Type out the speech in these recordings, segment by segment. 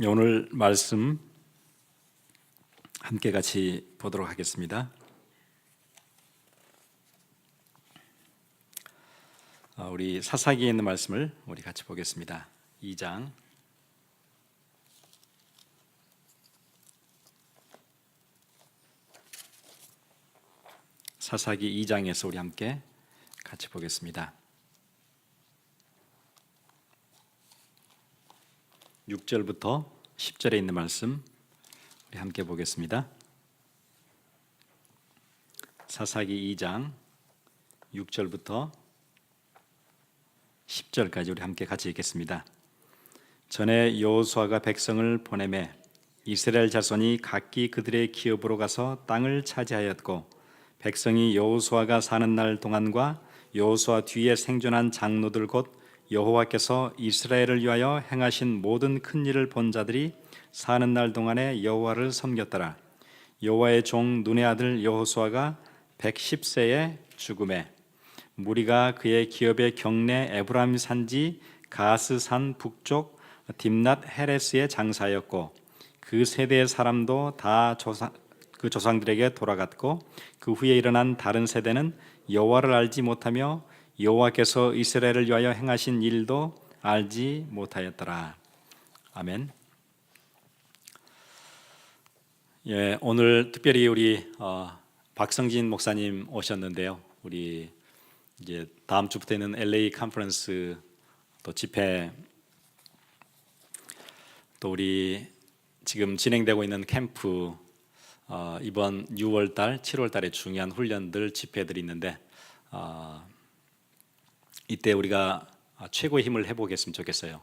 오늘 말씀 함께 같이 보도록 하겠습니다. 우리 사사기에 있는 말씀을 우리 같이 보겠습니다. 2장 사사기 2장에서 우리 함께 같이 보겠습니다. 6절부터 10절에 있는 말씀 우리 함께 보겠습니다. 사사기 2장 6절부터 10절까지 우리 함께 같이 읽겠습니다. 전에 여호수아가 백성을 보내매 이스라엘 자손이 각기 그들의 기업으로 가서 땅을 차지하였고, 백성이 여호수아가 사는 날 동안과 여호수아 뒤에 생존한 장로들 곧 여호와께서 이스라엘을 위하여 행하신 모든 큰 일을 본 자들이 사는 날 동안에 여호와를 섬겼더라. 여호와의 종 눈의 아들 여호수아가 110세에 죽음에 무리가 그의 기업의 경내 에브라임 산지 가스산 북쪽 딥낫 헤레스에 장사하였고, 그 세대의 사람도 다 그 조상들에게 돌아갔고, 그 후에 일어난 다른 세대는 여호와를 알지 못하며 여호와께서 이스라엘을 위하여 행하신 일도 알지 못하였더라. 아멘. 예, 오늘 특별히 우리 박성진 목사님 오셨는데요. 우리 이제 다음 주부터는 LA 컨퍼런스 또 집회, 또 우리 지금 진행되고 있는 캠프, 이번 6월달, 7월달에 중요한 훈련들, 집회들이 있는데 이때 우리가 최고의 힘을 해보겠으면 좋겠어요.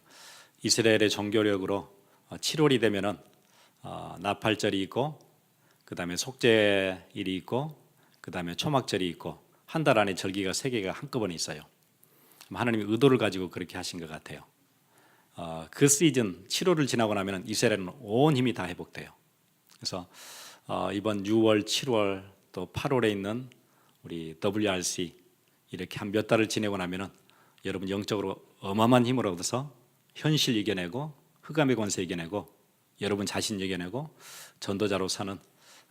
이스라엘의 종교력으로 7월이 되면은 나팔절이 있고, 그 다음에 속죄일이 있고, 그 다음에 초막절이 있고, 한 달 안에 절기가 3개가 한꺼번에 있어요. 하나님이 의도를 가지고 그렇게 하신 것 같아요. 그 시즌 7월을 지나고 나면 이스라엘은 온 힘이 다 회복돼요. 그래서 이번 6월, 7월 또 8월에 있는 우리 WRC 이렇게 한 몇 달을 지내고 나면은 여러분 영적으로 어마어마한 힘을 얻어서 현실 이겨내고, 흑암의 권세 이겨내고, 여러분 자신 이겨내고 전도자로 사는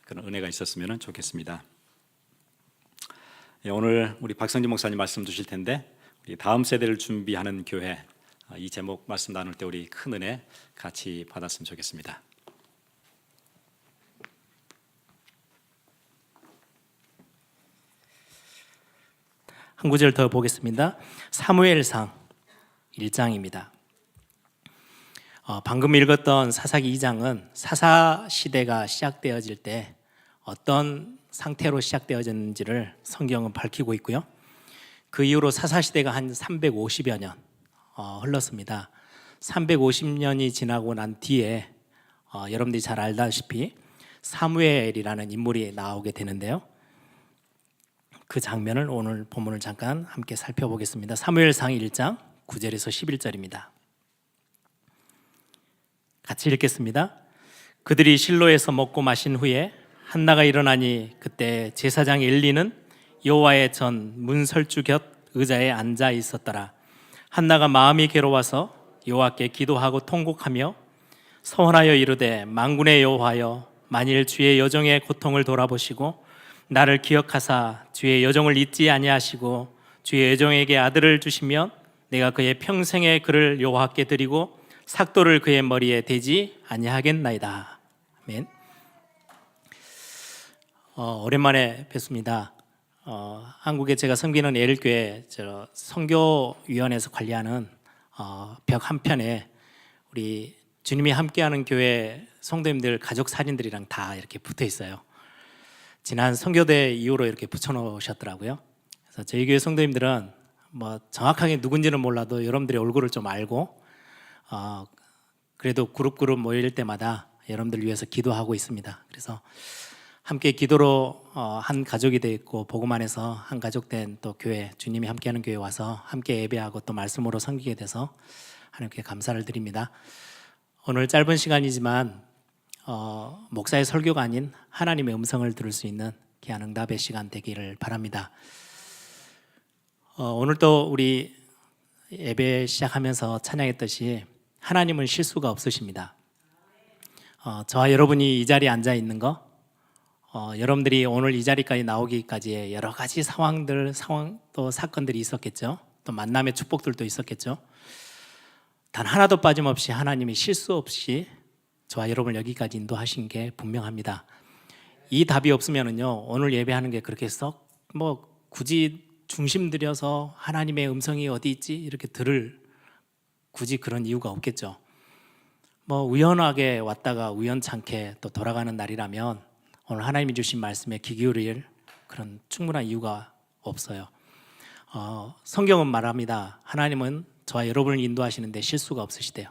그런 은혜가 있었으면 좋겠습니다. 오늘 우리 박성진 목사님 말씀 주실 텐데, 우리 다음 세대를 준비하는 교회, 이 제목 말씀 나눌 때 우리 큰 은혜 같이 받았으면 좋겠습니다. 한 구절 더 보겠습니다. 사무엘상 1장입니다. 방금 읽었던 사사기 2장은 사사 시대가 시작되어질 때 어떤 상태로 시작되어졌는지를 성경은 밝히고 있고요. 그 이후로 사사 시대가 한 350여 년 흘렀습니다. 350년이 지나고 난 뒤에 여러분들이 잘 알다시피 사무엘이라는 인물이 나오게 되는데요. 그 장면을 오늘 본문을 잠깐 함께 살펴보겠습니다. 사무엘상 1장 9절에서 11절입니다. 같이 읽겠습니다. 그들이 실로에서 먹고 마신 후에 한나가 일어나니 그때 제사장 엘리는 여호와의 전 문설주 곁 의자에 앉아 있었더라. 한나가 마음이 괴로워서 여호와께 기도하고 통곡하며 서원하여 이르되, 만군의 여호와여, 만일 주의 여종의 고통을 돌아보시고 나를 기억하사 주의 여종을 잊지 아니하시고 주의 여종에게 아들을 주시면 내가 그의 평생의 그를 여호와께 드리고 삭도를 그의 머리에 대지 아니하겠나이다. 아멘. 오랜만에 뵙습니다. 한국에 제가 섬기는 예일교회 선교위원회에서 관리하는 벽 한편에 우리 주님이 함께하는 교회 성도님들 가족 사진들이랑 다 이렇게 붙어 있어요. 지난 선교대 이후로 이렇게 붙여놓으셨더라고요. 그래서 저희 교회 성도님들은 뭐 정확하게 누군지는 몰라도 여러분들의 얼굴을 좀 알고 그래도 그룹 모일 때마다 여러분들 위해서 기도하고 있습니다. 그래서 함께 기도로 한 가족이 되어 있고, 복음 안에서 한 가족 된 또 교회, 주님이 함께하는 교회 와서 함께 예배하고 또 말씀으로 섬기게 돼서 하나님께 감사를 드립니다. 오늘 짧은 시간이지만 목사의 설교가 아닌 하나님의 음성을 들을 수 있는 귀한 응답의 시간 되기를 바랍니다. 오늘도 우리 예배 시작하면서 찬양했듯이 하나님은 실수가 없으십니다. 저와 여러분이 이 자리에 앉아 있는 거, 여러분들이 오늘 이 자리까지 나오기까지의 여러 가지 상황 또 사건들이 있었겠죠. 또 만남의 축복들도 있었겠죠. 단 하나도 빠짐없이 하나님이 실수 없이 저와 여러분을 여기까지 인도하신 게 분명합니다. 이 답이 없으면은요, 오늘 예배하는 게 그렇게 썩 굳이 중심 들여서 하나님의 음성이 어디 있지 이렇게 들을 굳이 그런 이유가 없겠죠. 우연하게 왔다가 우연찮게 또 돌아가는 날이라면 오늘 하나님이 주신 말씀에 귀 기울일 그런 충분한 이유가 없어요. 성경은 말합니다. 하나님은 저와 여러분을 인도하시는데 실수가 없으시대요.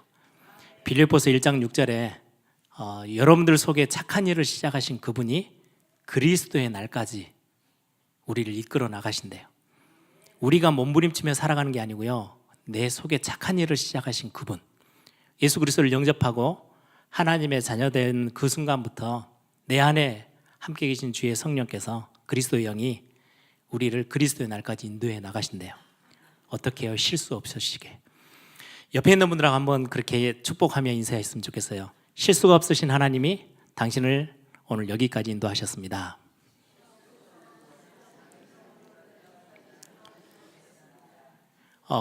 빌립보서 1장 6절에 여러분들 속에 착한 일을 시작하신 그분이 그리스도의 날까지 우리를 이끌어 나가신대요. 우리가 몸부림치며 살아가는 게 아니고요, 내 속에 착한 일을 시작하신 그분, 예수 그리스도를 영접하고 하나님의 자녀된 그 순간부터 내 안에 함께 계신 주의 성령께서, 그리스도의 영이 우리를 그리스도의 날까지 인도해 나가신대요. 어떻게 해요? 실수 없으시게. 옆에 있는 분들하고 한번 그렇게 축복하며 인사했으면 좋겠어요. 실수가 없으신 하나님이 당신을 오늘 여기까지 인도하셨습니다.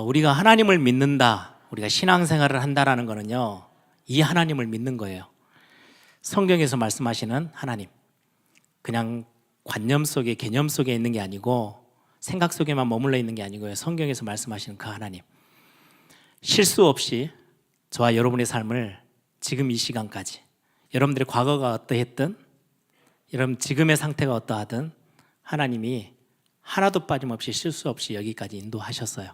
우리가 하나님을 믿는다, 우리가 신앙생활을 한다라는 거는요, 이 하나님을 믿는 거예요. 성경에서 말씀하시는 하나님, 그냥 관념 속에, 개념 속에 있는 게 아니고 생각 속에만 머물러 있는 게 아니고요, 성경에서 말씀하시는 그 하나님, 실수 없이 저와 여러분의 삶을 지금 이 시간까지, 여러분들의 과거가 어떠했든 여러분 지금의 상태가 어떠하든 하나님이 하나도 빠짐없이 실수 없이 여기까지 인도하셨어요.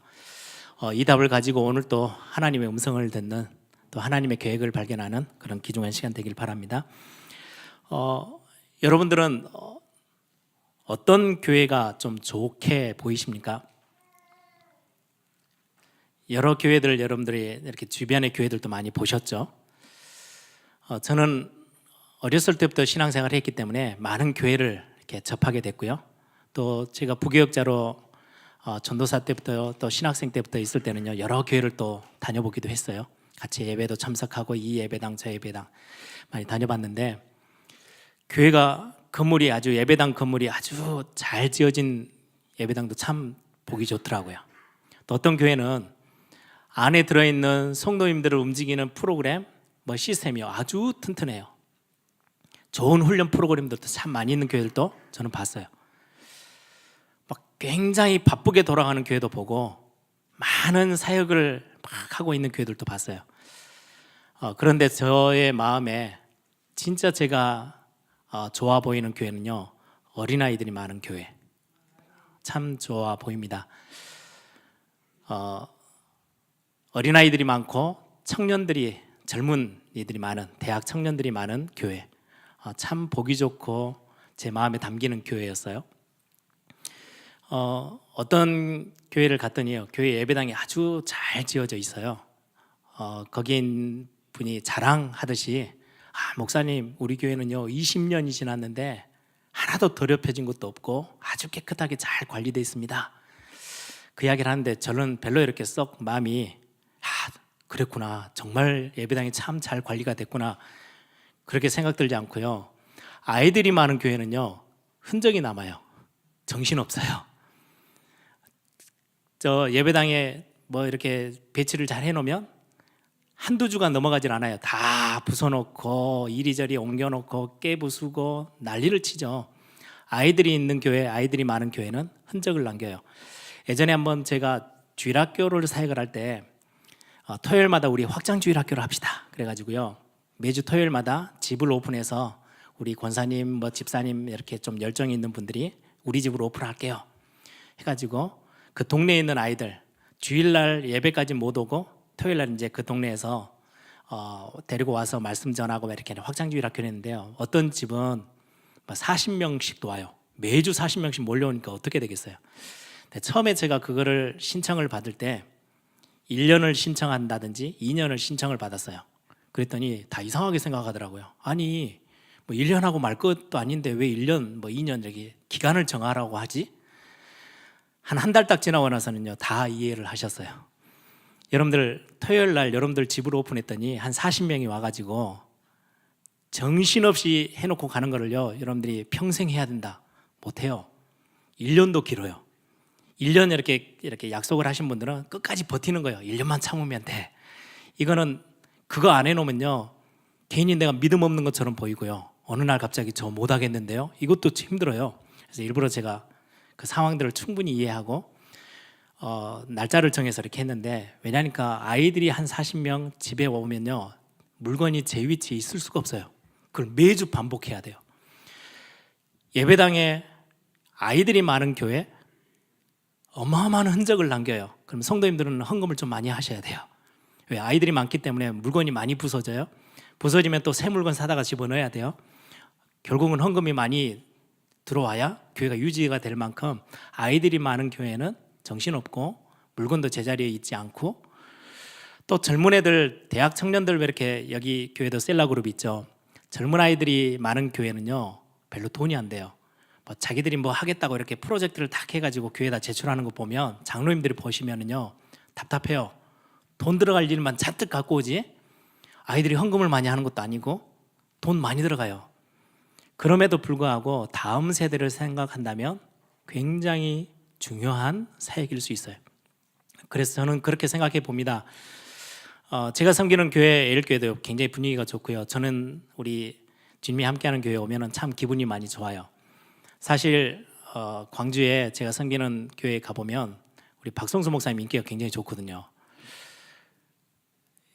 이 답을 가지고 오늘 또 하나님의 음성을 듣는, 또 하나님의 계획을 발견하는 그런 귀중한 시간 되길 바랍니다. 여러분들은 어떤 교회가 좀 좋게 보이십니까? 여러 교회들, 여러분들이 이렇게 주변의 교회들도 많이 보셨죠? 저는 어렸을 때부터 신앙생활을 했기 때문에 많은 교회를 이렇게 접하게 됐고요. 또 제가 부교역자로 전도사 때부터 또 신학생 때부터 있을 때는요, 여러 교회를 또 다녀보기도 했어요. 같이 예배도 참석하고 이 예배당 저 예배당 많이 다녀봤는데, 교회가 건물이 아주, 예배당 건물이 아주 잘 지어진 예배당도 참 보기 좋더라고요. 또 어떤 교회는 안에 들어있는 성도님들을 움직이는 프로그램, 시스템이 아주 튼튼해요. 좋은 훈련 프로그램들도 참 많이 있는 교회들도 저는 봤어요. 굉장히 바쁘게 돌아가는 교회도 보고 많은 사역을 막 하고 있는 교회들도 봤어요. 그런데 저의 마음에 진짜 제가 좋아 보이는 교회는요, 어린아이들이 많은 교회, 참 좋아 보입니다. 어린아이들이 많고 청년들이, 젊은 이들이 많은, 대학 청년들이 많은 교회, 참 보기 좋고 제 마음에 담기는 교회였어요. 어떤 교회를 갔더니요, 교회 예배당이 아주 잘 지어져 있어요. 거기에 있는 분이 자랑하듯이, 목사님, 우리 교회는요 20년이 지났는데 하나도 더럽혀진 것도 없고 아주 깨끗하게 잘 관리되어 있습니다. 그 이야기를 하는데 저는 별로 이렇게 썩 마음이, 그랬구나, 정말 예배당이 참 잘 관리가 됐구나, 그렇게 생각 들지 않고요, 아이들이 많은 교회는요 흔적이 남아요. 정신없어요. 저 예배당에 이렇게 배치를 잘 해놓으면 한두 주가 넘어가질 않아요. 다 부숴놓고 이리저리 옮겨놓고 깨부수고 난리를 치죠. 아이들이 있는 교회, 아이들이 많은 교회는 흔적을 남겨요. 예전에 한번 제가 주일학교를 사역을 할 때 토요일마다 우리 확장주일학교를 합시다 그래가지고요, 매주 토요일마다 집을 오픈해서 우리 권사님, 집사님 이렇게 좀 열정이 있는 분들이 우리 집으로 오픈할게요 해가지고 그 동네에 있는 아이들 주일날 예배까지 못 오고 토요일날 이제 그 동네에서 데리고 와서 말씀 전하고 이렇게 확장주일 학교를 했는데요, 어떤 집은 40명씩도 와요. 매주 40명씩 몰려오니까 어떻게 되겠어요? 근데 처음에 제가 그거를 신청을 받을 때 1년을 신청한다든지 2년을 신청을 받았어요. 그랬더니 다 이상하게 생각하더라고요. 아니 1년하고 말 것도 아닌데 왜 1년, 2년 이렇게 기간을 정하라고 하지? 한 달 딱 지나고 나서는요 다 이해를 하셨어요. 여러분들 토요일 날 여러분들 집으로 오픈했더니 한 40명이 와가지고 정신없이 해놓고 가는 거를요, 여러분들이 평생 해야 된다. 못해요. 1년도 길어요. 1년 이렇게 약속을 하신 분들은 끝까지 버티는 거예요. 1년만 참으면 돼. 이거는 그거 안 해놓으면요, 괜히 내가 믿음 없는 것처럼 보이고요. 어느 날 갑자기 저 못하겠는데요. 이것도 힘들어요. 그래서 일부러 제가 그 상황들을 충분히 이해하고 날짜를 정해서 이렇게 했는데, 왜냐니까 아이들이 한 40명 집에 오면요, 물건이 제 위치에 있을 수가 없어요. 그걸 매주 반복해야 돼요. 예배당에 아이들이 많은 교회 어마어마한 흔적을 남겨요. 그럼 성도님들은 헌금을 좀 많이 하셔야 돼요. 왜? 아이들이 많기 때문에 물건이 많이 부서져요. 부서지면 또 새 물건 사다가 집어넣어야 돼요. 결국은 헌금이 많이 들어와야 교회가 유지가 될 만큼 아이들이 많은 교회는 정신없고 물건도 제자리에 있지 않고, 또 젊은 애들, 대학 청년들, 왜 이렇게 여기 교회도 셀라그룹 있죠. 젊은 아이들이 많은 교회는요, 별로 돈이 안 돼요. 뭐 자기들이 뭐 하겠다고 이렇게 프로젝트를 딱 해가지고 교회에다 제출하는 거 보면 장로님들이 보시면은요, 답답해요. 돈 들어갈 일만 잔뜩 갖고 오지, 아이들이 헌금을 많이 하는 것도 아니고 돈 많이 들어가요. 그럼에도 불구하고 다음 세대를 생각한다면 굉장히 중요한 사역일 수 있어요. 그래서 저는 그렇게 생각해 봅니다. 제가 섬기는 교회, 에일교회도 굉장히 분위기가 좋고요. 저는 우리 주님이 함께하는 교회에 오면 참 기분이 많이 좋아요. 사실 광주에 제가 섬기는 교회에 가보면 우리 박성수 목사님 인기가 굉장히 좋거든요.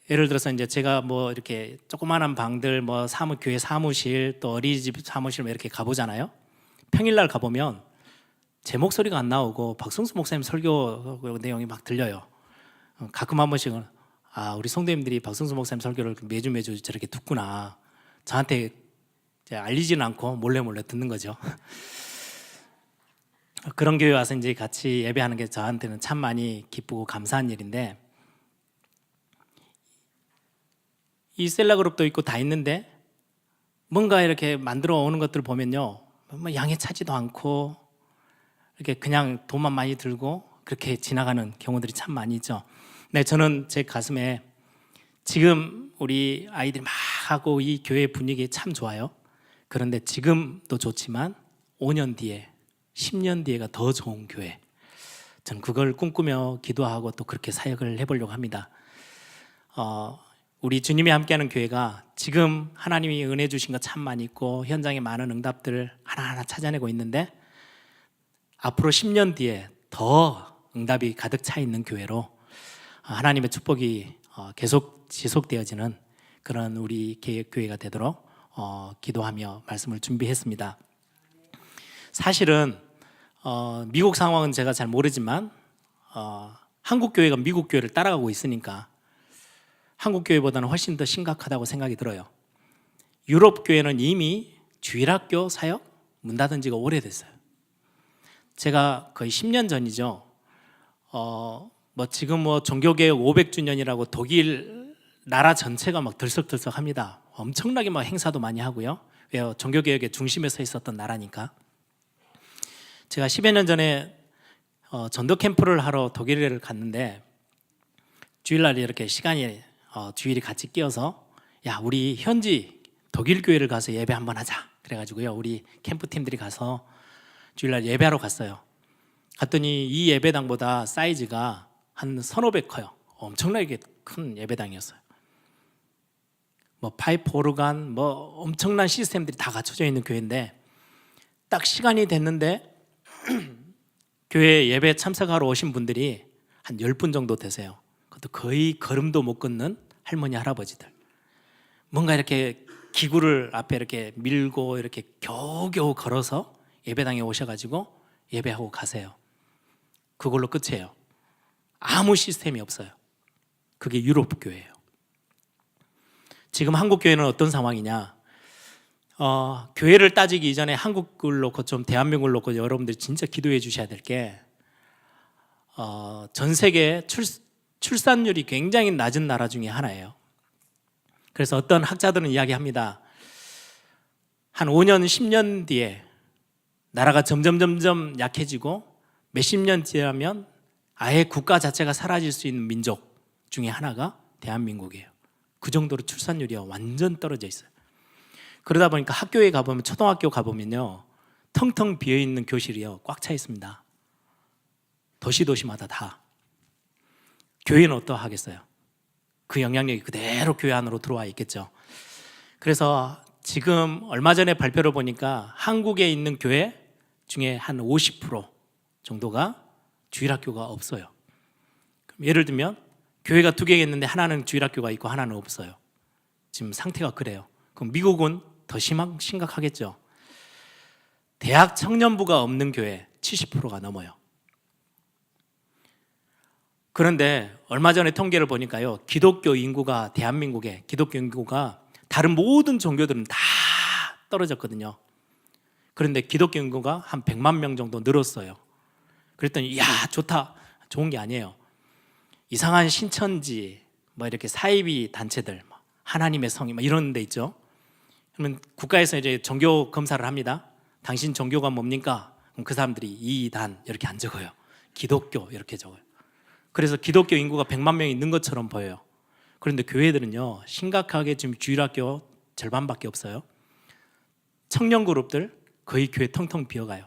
예를 들어서 이제 제가 뭐 이렇게 조그마한 방들, 뭐 교회 사무실, 또 어린이집 사무실 뭐 이렇게 가보잖아요. 평일날 가보면 제 목소리가 안 나오고 박성수 목사님 설교 내용이 막 들려요. 가끔 한 번씩은 우리 성도님들이 박성수 목사님 설교를 매주 저렇게 듣구나. 저한테 이제 알리지는 않고 몰래 듣는 거죠. 그런 교회 와서 이제 같이 예배하는 게 저한테는 참 많이 기쁘고 감사한 일인데, 이 셀라그룹도 있고 다 있는데 뭔가 이렇게 만들어 오는 것들을 보면요, 뭐 양에 차지도 않고 이렇게 그냥 돈만 많이 들고 그렇게 지나가는 경우들이 참 많이 있죠. 네, 저는 제 가슴에 지금 우리 아이들이 막 하고 이 교회 분위기 참 좋아요. 그런데 지금도 좋지만 5년 뒤에, 10년 뒤에가 더 좋은 교회, 저는 그걸 꿈꾸며 기도하고 또 그렇게 사역을 해보려고 합니다. 우리 주님이 함께하는 교회가 지금 하나님이 은혜 주신 거 참 많이 있고 현장에 많은 응답들을 하나하나 찾아내고 있는데, 앞으로 10년 뒤에 더 응답이 가득 차 있는 교회로 하나님의 축복이 계속 지속되어지는 그런 우리 교회가 되도록 기도하며 말씀을 준비했습니다. 사실은 미국 상황은 제가 잘 모르지만 한국 교회가 미국 교회를 따라가고 있으니까 한국 교회보다는 훨씬 더 심각하다고 생각이 들어요. 유럽 교회는 이미 주일학교 사역 문 닫은 지가 오래됐어요. 제가 거의 10년 전이죠. 지금 종교개혁 500주년이라고 독일 나라 전체가 막 들썩들썩합니다. 엄청나게 막 행사도 많이 하고요. 왜요? 종교개혁의 중심에 서 있었던 나라니까. 제가 10여 년 전에 전도 캠프를 하러 독일을 갔는데, 주일날 이렇게 시간이 주일이 같이 끼어서 우리 현지 독일 교회를 가서 예배 한번 하자 그래가지고요, 우리 캠프팀들이 가서 주일날 예배하러 갔어요. 갔더니 이 예배당보다 사이즈가 한 1,500 커요. 엄청나게 큰 예배당이었어요. 파이프 오르간 엄청난 시스템들이 다 갖춰져 있는 교회인데, 딱 시간이 됐는데 교회 예배 참석하러 오신 분들이 한 10분 정도 되세요. 그것도 거의 걸음도 못 걷는 할머니 할아버지들, 뭔가 이렇게 기구를 앞에 이렇게 밀고 이렇게 겨우겨우 걸어서 예배당에 오셔가지고 예배하고 가세요. 그걸로 끝이에요. 아무 시스템이 없어요. 그게 유럽 교회예요. 지금 한국 교회는 어떤 상황이냐? 교회를 따지기 이전에 한국을 놓고 좀 대한민국을 놓고 여러분들이 진짜 기도해 주셔야 될 게, 전 세계 출산율이 굉장히 낮은 나라 중에 하나예요. 그래서 어떤 학자들은 이야기합니다. 한 5년, 10년 뒤에 나라가 점점 약해지고 몇십 년 지나면 아예 국가 자체가 사라질 수 있는 민족 중에 하나가 대한민국이에요. 그 정도로 출산율이 완전 떨어져 있어요. 그러다 보니까 학교에 가보면, 초등학교 가보면요, 텅텅 비어있는 교실이요 꽉 차 있습니다. 도시마다 다. 교회는 어떠하겠어요? 그 영향력이 그대로 교회 안으로 들어와 있겠죠. 그래서 지금 얼마 전에 발표를 보니까 한국에 있는 교회 중에 한 50% 정도가 주일학교가 없어요. 예를 들면 교회가 2개 있는데 하나는 주일학교가 있고 하나는 없어요. 지금 상태가 그래요. 그럼 미국은 더 심각하겠죠. 대학 청년부가 없는 교회 70%가 넘어요. 그런데 얼마 전에 통계를 보니까요, 기독교 인구가, 대한민국의 기독교 인구가 다른 모든 종교들은 다 떨어졌거든요. 그런데 기독교 인구가 한 100만 명 정도 늘었어요. 그랬더니 야, 좋다. 좋은 게 아니에요. 이상한 신천지, 이렇게 사이비 단체들, 하나님의 성이 이런 데 있죠. 그러면 국가에서 이제 종교 검사를 합니다. 당신 종교가 뭡니까? 그럼 그 사람들이 이단 이렇게 안 적어요. 기독교 이렇게 적어요. 그래서 기독교 인구가 100만 명이 있는 것처럼 보여요. 그런데 교회들은요, 심각하게 지금 주일학교 절반밖에 없어요. 청년 그룹들 거의 교회 텅텅 비어가요.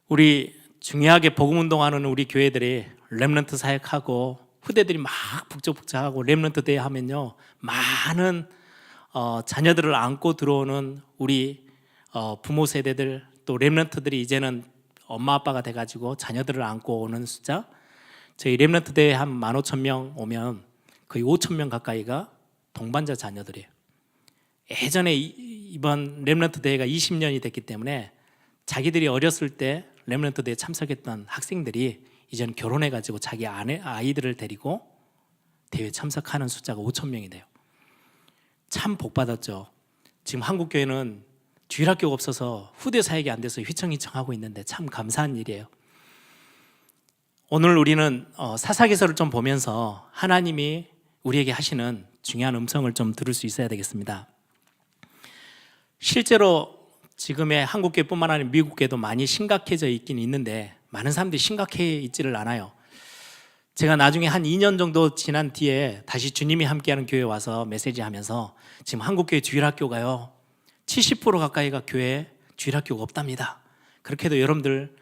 우리 중요하게 복음 운동하는 우리 교회들이 렘넌트 사역하고 후대들이 막 북적북적하고 렘넌트 대회 하면요, 많은 자녀들을 안고 들어오는 우리 부모 세대들, 또 렘넌트들이 이제는 엄마 아빠가 돼가지고 자녀들을 안고 오는 숫자, 저희 렘넌트 대회 한 15,000명 오면 거의 5,000명 가까이가 동반자 자녀들이에요. 예전에 이번 렘넌트 대회가 20년이 됐기 때문에 자기들이 어렸을 때 렘넌트 대회에 참석했던 학생들이 이제는 결혼해가지고 자기 아이들을 데리고 대회에 참석하는 숫자가 5,000명이 돼요. 참 복받았죠. 지금 한국교회는 주일학교가 없어서 후대 사역이 안 돼서 휘청휘청하고 있는데 참 감사한 일이에요. 오늘 우리는 사사기서를 좀 보면서 하나님이 우리에게 하시는 중요한 음성을 좀 들을 수 있어야 되겠습니다. 실제로 지금의 한국교회뿐만 아니라 미국교회도 많이 심각해져 있긴 있는데 많은 사람들이 심각해 있지를 않아요. 제가 나중에 한 2년 정도 지난 뒤에 다시 주님이 함께하는 교회에 와서 메시지 하면서 지금 한국교회 주일학교가요 70% 가까이가 교회에 주일학교가 없답니다. 그렇게도 여러분들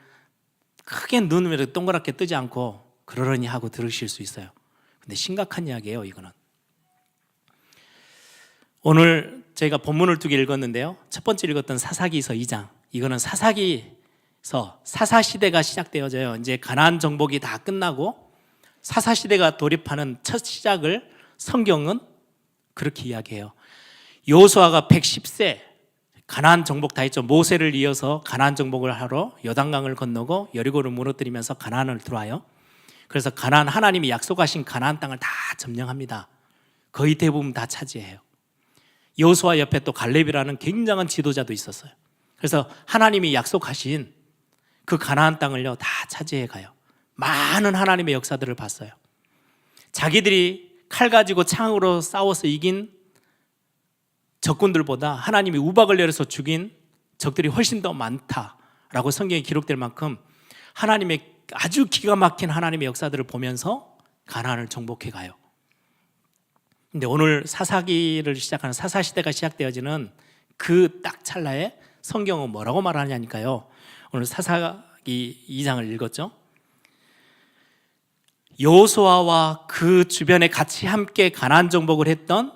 크게 눈을 동그랗게 뜨지 않고 그러려니 하고 들으실 수 있어요. 근데 심각한 이야기예요, 이거는. 오늘 저희가 본문을 2개 읽었는데요, 첫 번째 읽었던 사사기서 2장, 이거는 사사기서 사사시대가 시작되어져요. 이제 가나안 정복이 다 끝나고 사사시대가 돌입하는 첫 시작을 성경은 그렇게 이야기해요. 여호수아가 110세 가나안 정복 다 했죠. 모세를 이어서 가나안 정복을 하러 요단강을 건너고 여리고를 무너뜨리면서 가나안을 들어와요. 그래서 가나안, 하나님이 약속하신 가나안 땅을 다 점령합니다. 거의 대부분 다 차지해요. 여호수아 옆에 또 갈렙이라는 굉장한 지도자도 있었어요. 그래서 하나님이 약속하신 그 가나안 땅을요 다 차지해 가요. 많은 하나님의 역사들을 봤어요. 자기들이 칼 가지고 창으로 싸워서 이긴 적군들보다 하나님이 우박을 내려서 죽인 적들이 훨씬 더 많다라고 성경에 기록될 만큼 하나님의 아주 기가 막힌 하나님의 역사들을 보면서 가나안을 정복해 가요. 근데 오늘 사사기를 시작하는 사사시대가 시작되어지는 그 딱 찰나에 성경은 뭐라고 말하냐니까요. 오늘 사사기 2장을 읽었죠. 여호수아와 그 주변에 같이 함께 가나안 정복을 했던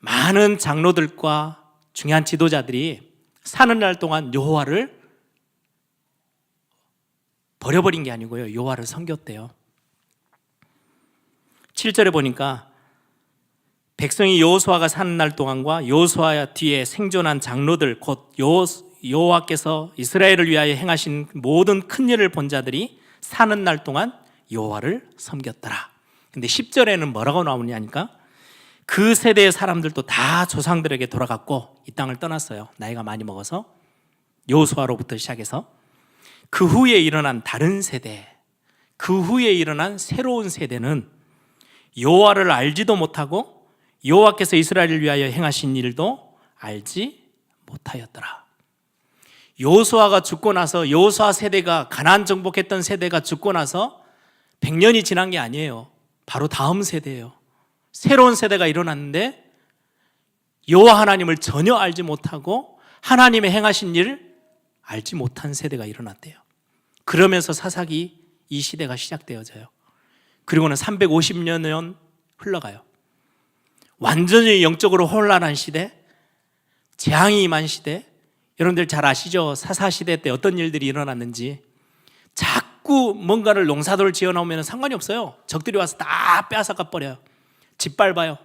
많은 장로들과 중요한 지도자들이 사는 날 동안 여호와를 버려버린 게 아니고요, 여호와를 섬겼대요. 7절에 보니까 백성이 여호수아가 사는 날 동안과 여호수아 뒤에 생존한 장로들 곧 여호와께서 이스라엘을 위하여 행하신 모든 큰 일을 본 자들이 사는 날 동안 여호와를 섬겼더라. 근데 10절에는 뭐라고 나오냐니까 그 세대의 사람들도 다 조상들에게 돌아갔고 이 땅을 떠났어요. 나이가 많이 먹어서. 여호수아로부터 시작해서 그 후에 일어난 다른 세대, 그 후에 일어난 새로운 세대는 여호와를 알지도 못하고 여호와께서 이스라엘을 위하여 행하신 일도 알지 못하였더라. 여호수아가 죽고 나서, 여호수아 세대가 가나안 정복했던 세대가 죽고 나서 100년이 지난 게 아니에요. 바로 다음 세대예요. 새로운 세대가 일어났는데 여호와 하나님을 전혀 알지 못하고 하나님의 행하신 일을 알지 못한 세대가 일어났대요. 그러면서 사사기 이 시대가 시작되어져요. 그리고는 350년 흘러가요. 완전히 영적으로 혼란한 시대, 재앙이 임한 시대. 여러분들 잘 아시죠? 사사시대 때 어떤 일들이 일어났는지. 자꾸 뭔가를 농사도를 지어놓으면 상관이 없어요. 적들이 와서 다 빼앗아가 버려요. 짓밟아요.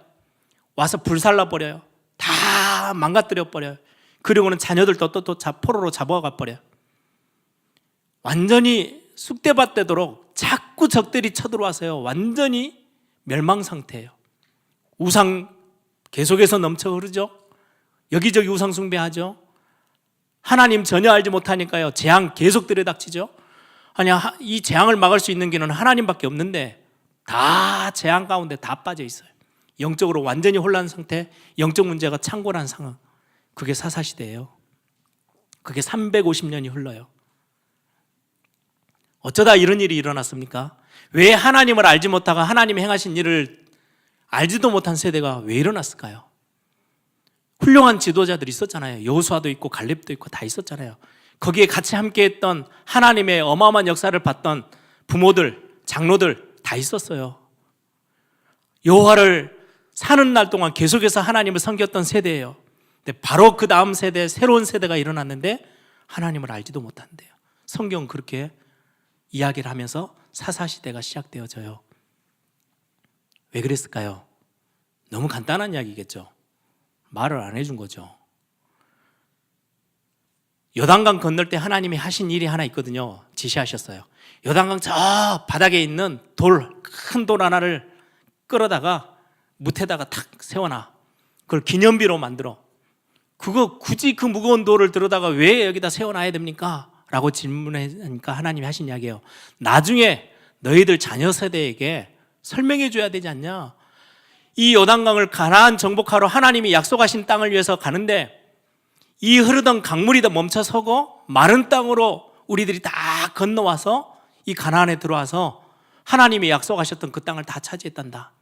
와서 불살라 버려요. 다 망가뜨려 버려요. 그리고는 자녀들도 또 포로로 잡아가 버려요. 완전히 쑥대밭 되도록 자꾸 적들이 쳐들어와서요, 완전히 멸망 상태예요. 우상 계속해서 넘쳐 흐르죠. 여기저기 우상 숭배하죠. 하나님 전혀 알지 못하니까요, 재앙 계속 들이닥치죠. 아니, 이 재앙을 막을 수 있는 길은 하나님밖에 없는데 다 재앙 가운데 다 빠져 있어요. 영적으로 완전히 혼란 상태, 영적 문제가 창궐한 상황. 그게 사사시대예요. 그게 350년이 흘러요. 어쩌다 이런 일이 일어났습니까? 왜 하나님을 알지 못하고 하나님이 행하신 일을 알지도 못한 세대가 왜 일어났을까요? 훌륭한 지도자들이 있었잖아요. 여호수아도 있고 갈렙도 있고 다 있었잖아요. 거기에 같이 함께했던 하나님의 어마어마한 역사를 봤던 부모들, 장로들 다 있었어요. 여호와를 사는 날 동안 계속해서 하나님을 섬겼던 세대예요. 근데 바로 그 다음 세대, 새로운 세대가 일어났는데 하나님을 알지도 못한대요. 성경은 그렇게 이야기를 하면서 사사시대가 시작되어져요. 왜 그랬을까요? 너무 간단한 이야기겠죠. 말을 안 해준 거죠. 요단강 건널 때 하나님이 하신 일이 하나 있거든요. 지시하셨어요. 요단강 저 바닥에 있는 큰 돌 하나를 끌어다가 무태다가 탁 세워놔. 그걸 기념비로 만들어. 그거 굳이 그 무거운 돌을 들어다가 왜 여기다 세워놔야 됩니까? 라고 질문하니까 하나님이 하신 이야기예요. 나중에 너희들 자녀 세대에게 설명해 줘야 되지 않냐? 이 요단강을 가나안 정복하러 하나님이 약속하신 땅을 위해서 가는데 이 흐르던 강물이 다 멈춰서고 마른 땅으로 우리들이 다 건너와서 이 가나안에 들어와서 하나님이 약속하셨던 그 땅을 다 차지했단다.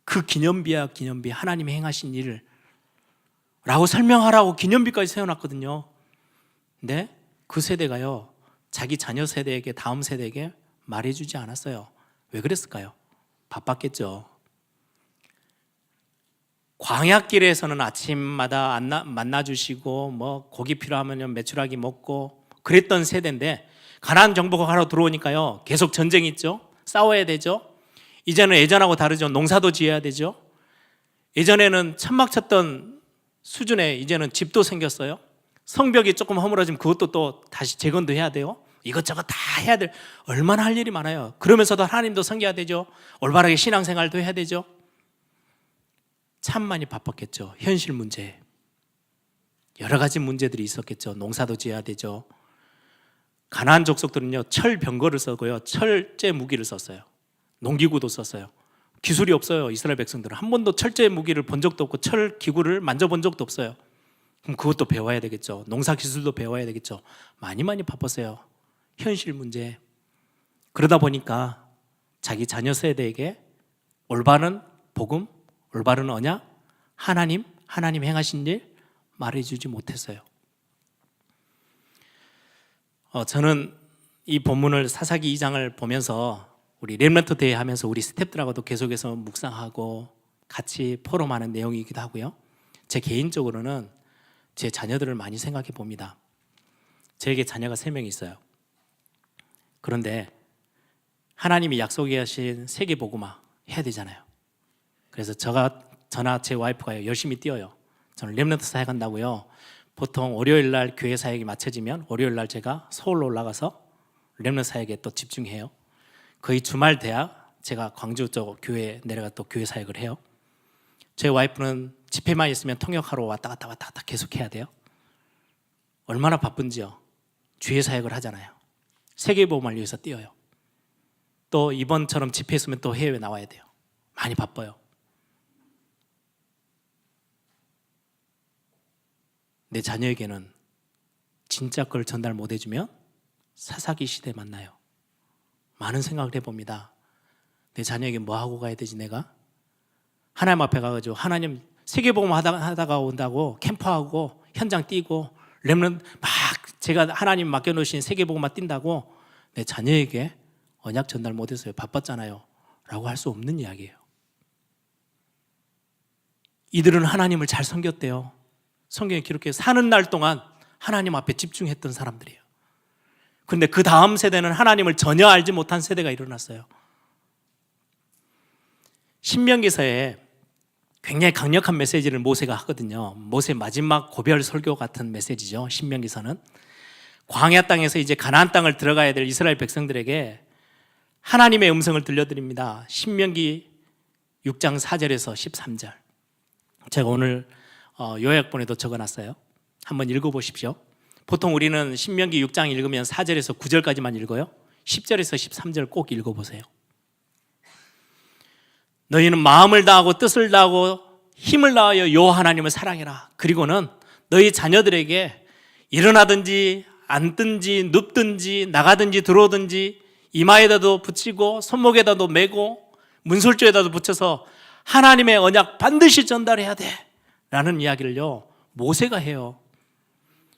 그 기념비야, 기념비. 하나님이 행하신 일을 라고 설명하라고 기념비까지 세워놨거든요. 근데 그 세대가요, 자기 자녀 세대에게, 다음 세대에게 말해주지 않았어요. 왜 그랬을까요? 바빴겠죠. 광야길에서는 아침마다 만나주시고 뭐 고기 필요하면 메추라기 먹고 그랬던 세대인데 가나안 정복하러 들어오니까요, 계속 전쟁이 있죠. 싸워야 되죠. 이제는 예전하고 다르죠. 농사도 지어야 되죠. 예전에는 천막 쳤던 수준에 이제는 집도 생겼어요. 성벽이 조금 허물어지면 그것도 또 다시 재건도 해야 돼요. 이것저것 다 해야 될, 얼마나 할 일이 많아요. 그러면서도 하나님도 섬겨야 되죠. 올바르게 신앙생활도 해야 되죠. 참 많이 바빴겠죠. 현실 문제, 여러 가지 문제들이 있었겠죠. 농사도 지어야 되죠. 가나안 족속들은요, 철 병거를 쓰고요, 철제 무기를 썼어요. 농기구도 썼어요. 기술이 없어요. 이스라엘 백성들은 한 번도 철제 무기를 본 적도 없고 철 기구를 만져본 적도 없어요. 그럼 그것도 배워야 되겠죠. 농사 기술도 배워야 되겠죠. 많이 바빴어요. 현실 문제. 그러다 보니까 자기 자녀 세대에게 올바른 복음, 올바른 언약, 하나님 행하신 일 말해주지 못했어요. 저는 이 본문을 사사기 2장을 보면서 우리 렘넌트 대회 하면서 우리 스태프들하고도 계속해서 묵상하고 같이 포럼하는 내용이기도 하고요. 제 개인적으로는 제 자녀들을 많이 생각해 봅니다. 저에게 자녀가 3명이 있어요. 그런데 하나님이 약속하신 세계복음화 해야 되잖아요. 그래서 저나 제 와이프가 열심히 뛰어요. 저는 렘넌트 사역 한다고요. 보통 월요일 날 교회 사역이 맞춰지면 월요일 날 제가 서울로 올라가서 렘넌트 사역에 또 집중해요. 거의 주말 돼야 제가 광주 쪽 교회에 내려가 또 교회 사역을 해요. 제 와이프는 집회만 있으면 통역하러 왔다 갔다 계속 해야 돼요. 얼마나 바쁜지요. 주의 사역을 하잖아요. 세계복음을 위해서 뛰어요. 또 이번처럼 집회 있으면 또 해외에 나와야 돼요. 많이 바빠요. 내 자녀에게는 진짜 걸 전달 못 해주면 사사기 시대 만나요. 많은 생각을 해봅니다. 내 자녀에게 뭐 하고 가야 되지 내가? 하나님 앞에 가가지고 하나님 세계복음 하다가 온다고 캠프하고 현장 뛰고 렘넌트 막 제가 하나님 맡겨놓으신 세계복음만 뛴다고 내 자녀에게 언약 전달 못했어요. 바빴잖아요. 라고 할 수 없는 이야기예요. 이들은 하나님을 잘 섬겼대요. 성경에 기록해 사는 날 동안 하나님 앞에 집중했던 사람들이에요. 그런데 그 다음 세대는 하나님을 전혀 알지 못한 세대가 일어났어요. 신명기서에 굉장히 강력한 메시지를 모세가 하거든요. 모세 마지막 고별 설교 같은 메시지죠. 신명기서는 광야 땅에서 이제 가나안 땅을 들어가야 될 이스라엘 백성들에게 하나님의 음성을 들려드립니다. 신명기 6장 4절에서 13절. 제가 오늘 요약본에도 적어놨어요. 한번 읽어보십시오. 보통 우리는 신명기 6장 읽으면 4절에서 9절까지만 읽어요. 10절에서 13절 꼭 읽어보세요. 너희는 마음을 다하고 뜻을 다하고 힘을 다하여 여호와 하나님을 사랑해라. 그리고는 너희 자녀들에게 일어나든지 앉든지 눕든지 나가든지 들어오든지 이마에다도 붙이고 손목에다도 메고 문설주에다도 붙여서 하나님의 언약 반드시 전달해야 돼 라는 이야기를요 모세가 해요.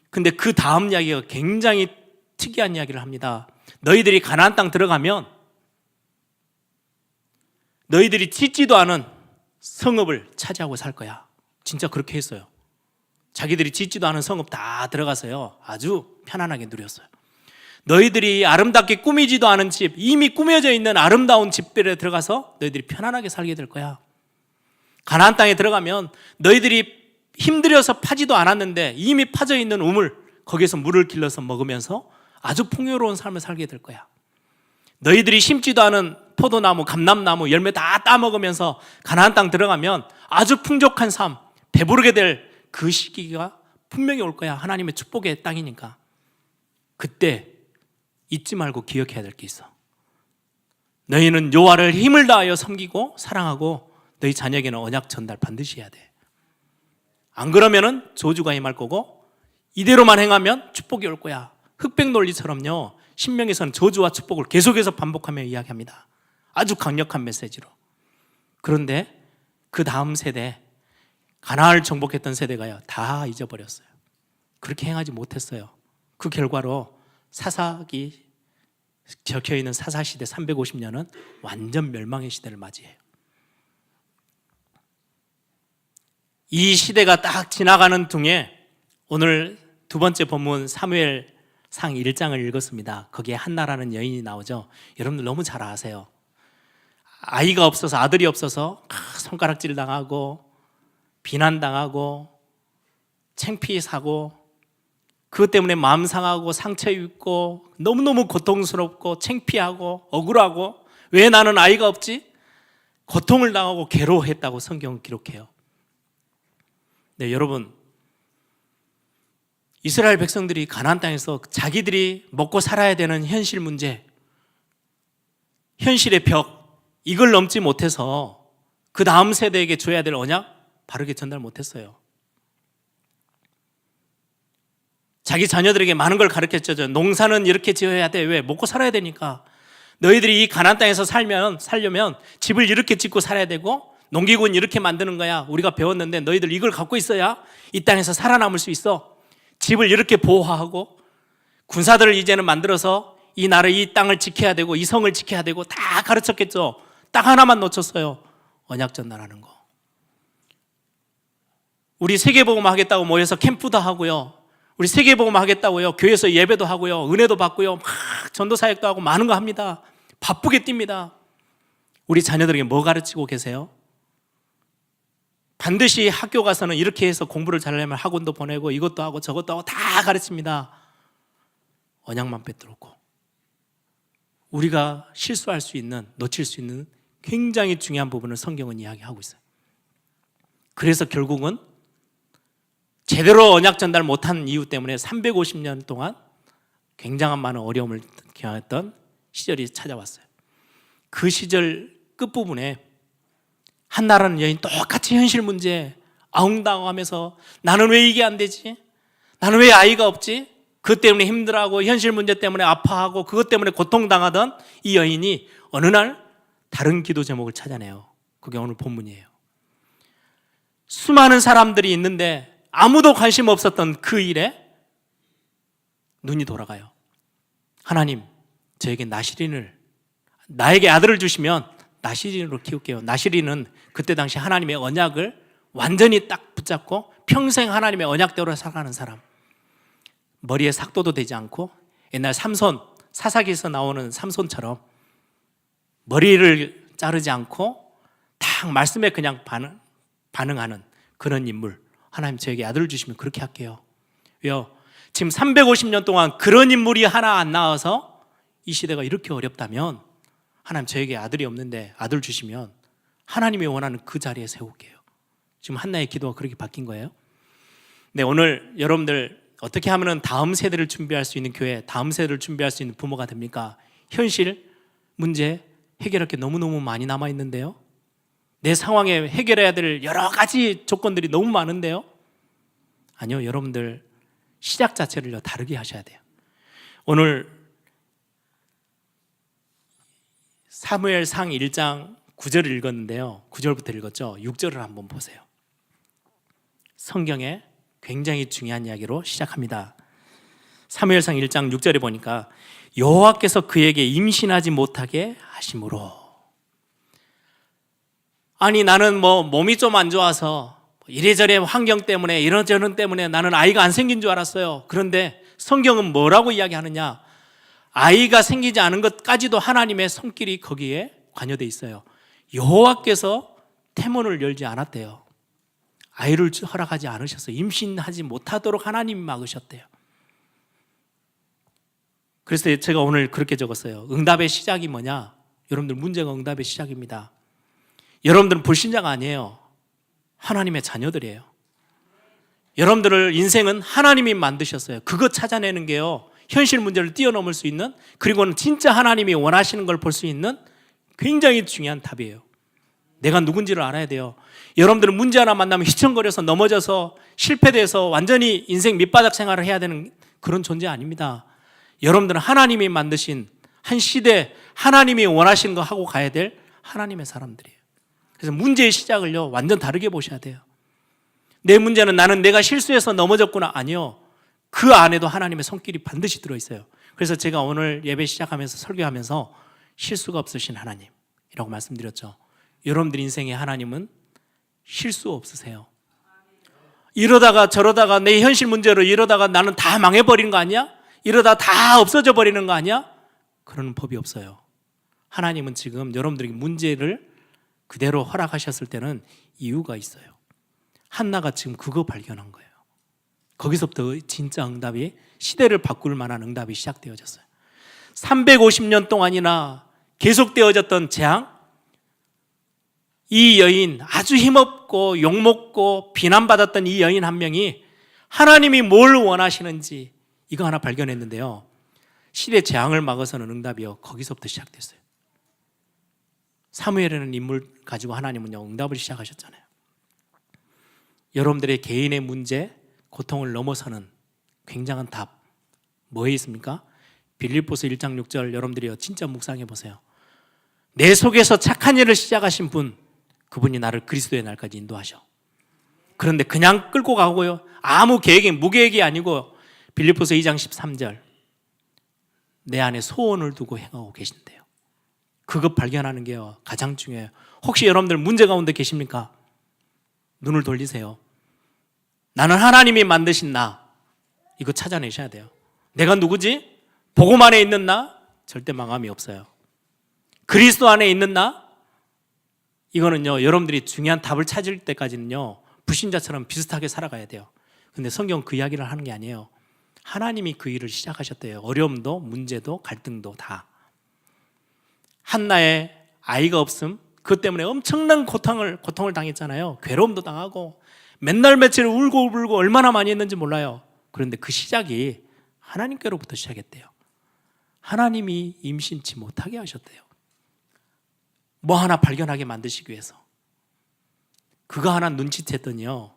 근데 그 다음 이야기가 굉장히 특이한 이야기를 합니다. 너희들이 가나안 땅 들어가면 너희들이 짓지도 않은 성읍을 차지하고 살 거야. 진짜 그렇게 했어요. 자기들이 짓지도 않은 성읍 다 들어가서요 아주 편안하게 누렸어요. 너희들이 아름답게 꾸미지도 않은 집, 이미 꾸며져 있는 아름다운 집들에 들어가서 너희들이 편안하게 살게 될 거야. 가나안 땅에 들어가면 너희들이 힘들여서 파지도 않았는데 이미 파져 있는 우물, 거기에서 물을 길러서 먹으면서 아주 풍요로운 삶을 살게 될 거야. 너희들이 심지도 않은 포도나무, 감람나무 열매 다 따먹으면서 가나안 땅 들어가면 아주 풍족한 삶, 배부르게 될 그 시기가 분명히 올 거야. 하나님의 축복의 땅이니까. 그때 잊지 말고 기억해야 될 게 있어. 너희는 여호와를 힘을 다하여 섬기고 사랑하고 너희 자녀에게는 언약 전달 반드시 해야 돼. 안 그러면은 저주가 임할 거고 이대로만 행하면 축복이 올 거야. 흑백 논리처럼요. 신명에서는 저주와 축복을 계속해서 반복하며 이야기합니다. 아주 강력한 메시지로. 그런데 그 다음 세대, 가나안을 정복했던 세대가요 다 잊어버렸어요. 그렇게 행하지 못했어요. 그 결과로 사사기 적혀있는 사사시대 350년은 완전 멸망의 시대를 맞이해요. 이 시대가 딱 지나가는 중에 오늘 두 번째 본문 사무엘상 1장을 읽었습니다. 거기에 한나라는 여인이 나오죠. 여러분들 너무 잘 아세요. 아이가 없어서, 아들이 없어서 손가락질 당하고 비난당하고 창피 사고 그것 때문에 마음 상하고 상처 입고 너무너무 고통스럽고 창피하고 억울하고 왜 나는 아이가 없지? 고통을 당하고 괴로워했다고 성경은 기록해요. 네, 여러분, 이스라엘 백성들이 가나안 땅에서 자기들이 먹고 살아야 되는 현실 문제, 현실의 벽, 이걸 넘지 못해서 그 다음 세대에게 줘야 될 언약 바르게 전달 못했어요. 자기 자녀들에게 많은 걸 가르쳤죠. 농사는 이렇게 지어야 돼. 왜? 먹고 살아야 되니까. 너희들이 이 가나안 땅에서 살려면 집을 이렇게 짓고 살아야 되고 농기구는 이렇게 만드는 거야. 우리가 배웠는데 너희들 이걸 갖고 있어야 이 땅에서 살아남을 수 있어. 집을 이렇게 보호하고 군사들을 이제는 만들어서 이 나라, 이 땅을 지켜야 되고 이 성을 지켜야 되고 다 가르쳤겠죠. 딱 하나만 놓쳤어요. 언약 전달하는 거. 우리 세계복음 하겠다고 모여서 캠프도 하고요. 우리 세계복음 하겠다고요. 교회에서 예배도 하고요. 은혜도 받고요. 막 전도사역도 하고 많은 거 합니다. 바쁘게 뜁니다. 우리 자녀들에게 뭐 가르치고 계세요? 반드시 학교 가서는 이렇게 해서 공부를 잘하려면 학원도 보내고 이것도 하고 저것도 하고 다 가르칩니다. 언약만 빼뜨렸고 우리가 실수할 수 있는, 놓칠 수 있는 굉장히 중요한 부분을 성경은 이야기하고 있어요. 그래서 결국은 제대로 언약 전달 못한 이유 때문에 350년 동안 굉장한 많은 어려움을 경험했던 시절이 찾아왔어요. 그 시절 끝부분에 한나라는 여인 똑같이 현실 문제 아웅다웅하면서 나는 왜 이게 안 되지? 나는 왜 아이가 없지? 그것 때문에 힘들어하고 현실 문제 때문에 아파하고 그것 때문에 고통당하던 이 여인이 어느 날 다른 기도 제목을 찾아내요. 그게 오늘 본문이에요. 수많은 사람들이 있는데 아무도 관심 없었던 그 일에 눈이 돌아가요. 하나님, 저에게 나에게 아들을 주시면 나시린으로 키울게요. 나시린은 그때 당시 하나님의 언약을 완전히 딱 붙잡고 평생 하나님의 언약대로 살아가는 사람. 머리에 삭도도 되지 않고 옛날 삼손, 사사기에서 나오는 삼손처럼 머리를 자르지 않고 딱 말씀에 그냥 반응하는 그런 인물. 하나님 저에게 아들을 주시면 그렇게 할게요. 왜요? 지금 350년 동안 그런 인물이 하나 안 나와서 이 시대가 이렇게 어렵다면 하나님 저에게 아들이 없는데 아들 주시면 하나님이 원하는 그 자리에 세울게요. 지금 한나의 기도가 그렇게 바뀐 거예요. 네, 오늘 여러분들 어떻게 하면 다음 세대를 준비할 수 있는 교회, 다음 세대를 준비할 수 있는 부모가 됩니까? 현실, 문제 해결할 게 너무너무 많이 남아있는데요. 내 상황에 해결해야 될 여러 가지 조건들이 너무 많은데요. 아니요, 여러분들 시작 자체를 다르게 하셔야 돼요. 오늘 사무엘상 1장 9절을 읽었는데요. 9절부터 읽었죠. 6절을 한번 보세요. 성경에 굉장히 중요한 이야기로 시작합니다. 사무엘상 1장 6절에 보니까 여호와께서 그에게 임신하지 못하게 하심으로. 아니 나는 몸이 좀 안 좋아서 이래저래 환경 때문에 이런저런 때문에 나는 아이가 안 생긴 줄 알았어요. 그런데 성경은 뭐라고 이야기하느냐? 아이가 생기지 않은 것까지도 하나님의 손길이 거기에 관여되어 있어요. 여호와께서 태문을 열지 않았대요. 아이를 허락하지 않으셨어요. 임신하지 못하도록 하나님이 막으셨대요. 그래서 제가 오늘 그렇게 적었어요. 응답의 시작이 뭐냐? 여러분들 문제가 응답의 시작입니다. 여러분들은 불신자가 아니에요. 하나님의 자녀들이에요. 여러분들을 인생은 하나님이 만드셨어요. 그거 찾아내는 게요, 현실 문제를 뛰어넘을 수 있는, 그리고는 진짜 하나님이 원하시는 걸 볼 수 있는 굉장히 중요한 답이에요. 내가 누군지를 알아야 돼요. 여러분들은 문제 하나 만나면 휘청거려서 넘어져서 실패돼서 완전히 인생 밑바닥 생활을 해야 되는 그런 존재 아닙니다. 여러분들은 하나님이 만드신 한 시대, 하나님이 원하시는 거 하고 가야 될 하나님의 사람들이에요. 그래서 문제의 시작을요 완전 다르게 보셔야 돼요. 내 문제는 나는 내가 실수해서 넘어졌구나. 아니요, 그 안에도 하나님의 손길이 반드시 들어있어요. 그래서 제가 오늘 예배 시작하면서 설교하면서 실수가 없으신 하나님이라고 말씀드렸죠. 여러분들 인생의 하나님은 실수 없으세요. 이러다가 저러다가 내 현실 문제로 이러다가 나는 다 망해버리는 거 아니야? 이러다 다 없어져 버리는 거 아니야? 그런 법이 없어요. 하나님은 지금 여러분들에게 문제를 그대로 허락하셨을 때는 이유가 있어요. 한나가 지금 그거 발견한 거예요. 거기서부터 진짜 응답이, 시대를 바꿀 만한 응답이 시작되어졌어요. 350년 동안이나 계속되어졌던 재앙, 이 여인, 아주 힘없고 욕먹고 비난받았던 이 여인 한 명이 하나님이 뭘 원하시는지 이거 하나 발견했는데요, 시대 재앙을 막아서는 응답이요 거기서부터 시작됐어요. 사무엘이라는 인물 가지고 하나님은요 응답을 시작하셨잖아요. 여러분들의 개인의 문제, 고통을 넘어서는 굉장한 답 뭐에 있습니까? 빌립보서 1장 6절 여러분들이요 진짜 묵상해 보세요. 내 속에서 착한 일을 시작하신 분, 그분이 나를 그리스도의 날까지 인도하셔. 그런데 그냥 끌고 가고요, 아무 계획이 무계획이 아니고 빌립보서 2장 13절 내 안에 소원을 두고 행하고 계신대요. 그것 발견하는 게요 가장 중요해요. 혹시 여러분들 문제 가운데 계십니까? 눈을 돌리세요. 나는 하나님이 만드신 나, 이거 찾아내셔야 돼요. 내가 누구지? 복음 안에 있는 나? 절대 망함이 없어요. 그리스도 안에 있는 나? 이거는요 여러분들이 중요한 답을 찾을 때까지는요 불신자처럼 비슷하게 살아가야 돼요. 근데 성경은 그 이야기를 하는 게 아니에요. 하나님이 그 일을 시작하셨대요. 어려움도 문제도 갈등도 다. 한나의 아이가 없음, 그것 때문에 엄청난 고통을 당했잖아요. 괴로움도 당하고 맨날 며칠 울고 불고 얼마나 많이 했는지 몰라요. 그런데 그 시작이 하나님께로부터 시작했대요. 하나님이 임신치 못하게 하셨대요. 뭐 하나 발견하게 만드시기 위해서. 그거 하나 눈치챘더니요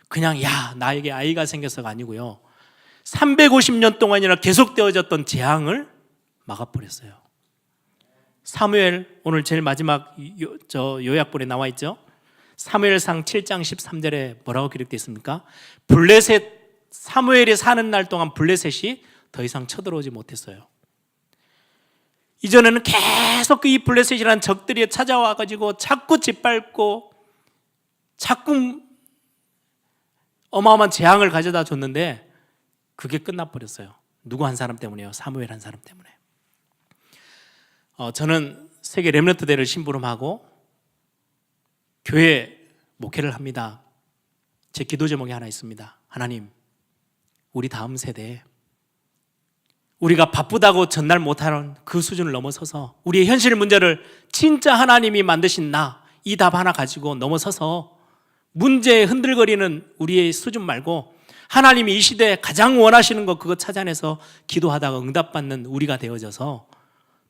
그냥 나에게 아이가 생겨서가 아니고요 350년 동안이나 계속되어졌던 재앙을 막아버렸어요. 사무엘 오늘 제일 마지막 요약본에 나와 있죠. 사무엘상 7장 13절에 뭐라고 기록되어 있습니까? 블레셋, 사무엘이 사는 날 동안 블레셋이 더 이상 쳐들어오지 못했어요. 이전에는 계속 이 블레셋이라는 적들이 찾아와가지고 자꾸 짓밟고 자꾸 어마어마한 재앙을 가져다 줬는데 그게 끝나버렸어요. 누구 한 사람 때문에요? 사무엘 한 사람 때문에. 저는 세계 렘넌트 대를 심부름하고 교회 목회를 합니다. 제 기도 제목이 하나 있습니다. 하나님, 우리 다음 세대에 우리가 바쁘다고 전달 못하는 그 수준을 넘어서서 우리의 현실 문제를 진짜 하나님이 만드신 이 답 하나 가지고 넘어서서 문제에 흔들거리는 우리의 수준 말고 하나님이 이 시대에 가장 원하시는 거 그거 찾아내서 기도하다가 응답받는 우리가 되어져서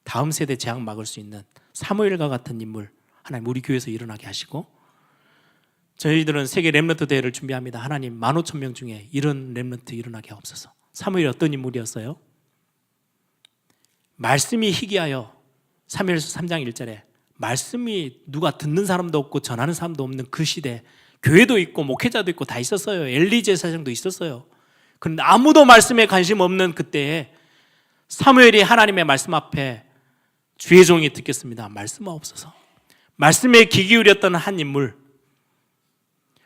다음 세대 재앙 막을 수 있는 사무엘과 같은 인물 하나님 우리 교회에서 일어나게 하시고, 저희들은 세계 렘넌트 대회를 준비합니다. 하나님 15,000명 중에 이런 렘넌트 일어나게 하옵소서. 사무엘이 어떤 인물이었어요? 말씀이 희귀하여, 사무엘서 3장 1절에 말씀이 누가 듣는 사람도 없고 전하는 사람도 없는 그 시대, 교회도 있고 목회자도 있고 다 있었어요. 엘리 제사장도 있었어요. 그런데 아무도 말씀에 관심 없는 그때에 사무엘이 하나님의 말씀 앞에 주의 종이 듣겠습니다. 말씀하옵소서. 말씀에 귀 기울였던 한 인물,